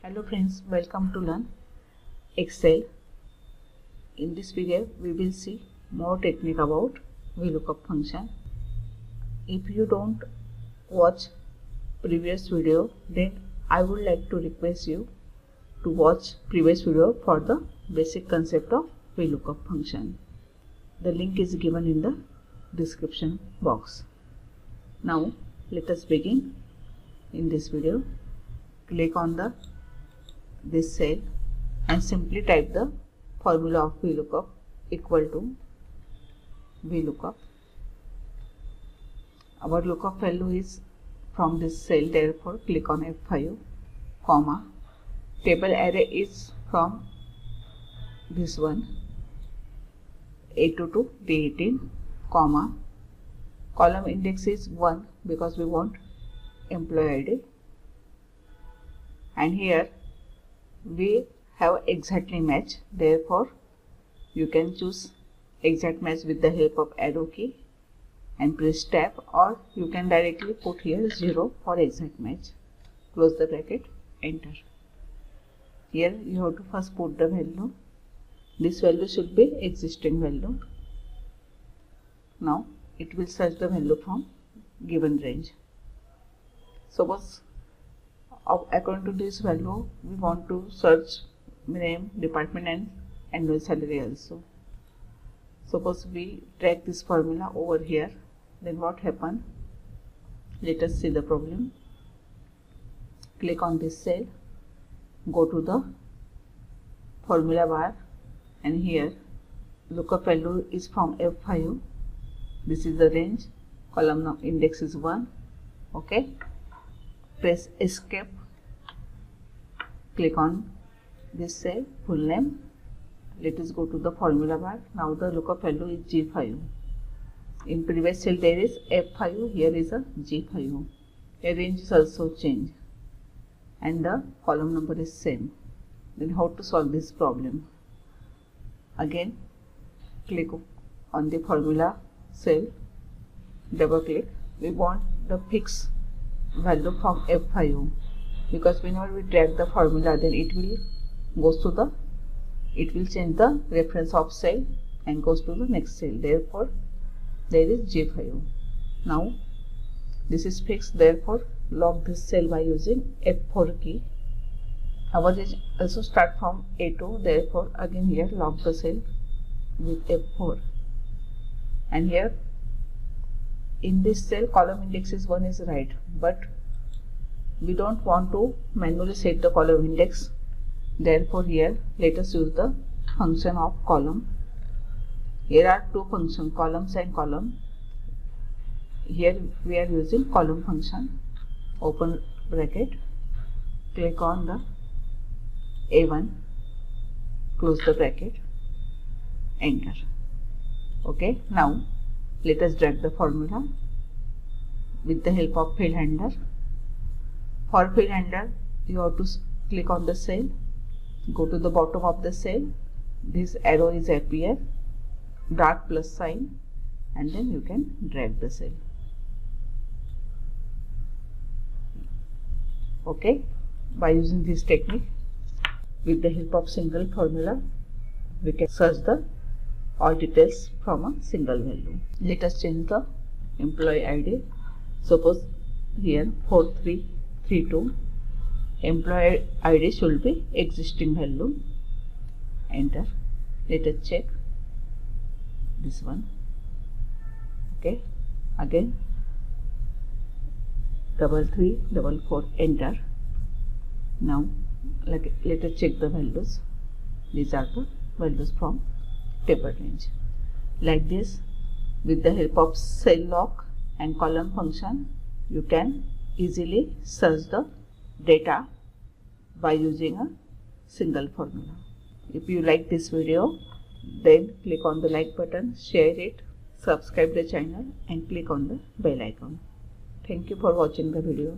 Hello friends, welcome to learn Excel. In this video we will see more technique about VLOOKUP function. If you don't watch previous video, then I would like to request you to watch previous video for the basic concept of VLOOKUP function. The link is given in the description box. Now let us begin. In this video, click on this cell and simply type the formula of VLOOKUP equal to VLOOKUP. Our lookup value is from this cell, therefore click on F5, comma. Table array is from this one, A2 to D18, comma. Column index is 1 because we want employee ID, and here we have exactly match, therefore you can choose exact match with the help of arrow key and press tab, or you can directly put here 0 for exact match. Close the bracket, enter. Here you have to first put the value. This value should be existing value. Now it will search the value from given range. Suppose according to this value we want to search name, department and annual salary also. Suppose we drag this formula over here, then what happen? Let us see the problem. Click on this cell, go to the formula bar, and here lookup value is from F5. This is the range, column index is 1. Okay, press escape, click on this cell, full name. Let us go to the formula bar. Now the lookup value is G5. In previous cell there is F5, here is a G5. A range is also changed and the column number is same. Then how to solve this problem? Again click on the formula cell, double click. We want the fixed value from F5 because whenever we drag the formula, then it will change the reference of cell and goes to the next cell. Therefore there is G5. Now this is fixed, therefore lock this cell by using F4 key. Our range also start from A2, therefore again here lock the cell with F4. And here in this cell column index is 1 is right, but we don't want to manually set the column index, therefore here let us use the function of column. Here are two functions, columns and column. Here we are using column function. Open bracket, click on the A1, close the bracket, enter. Okay, now let us drag the formula with the help of field handler. For field handler, you have to click on the cell, go to the bottom of the cell, this arrow is appear, dark plus sign, and then you can drag the cell. Okay, by using this technique, with the help of single formula, we can search the all details from a single value. Let us change the employee ID. Suppose here 4332, employee ID should be existing value. Enter. Let us check this one. Okay, again 3344, enter. Now let us check the values. These are the values from table range. Like this, with the help of cell lock and column function, you can easily search the data by using a single formula. If you like this video, then click on the like button, share it, subscribe the channel and click on the bell icon. Thank you for watching the video.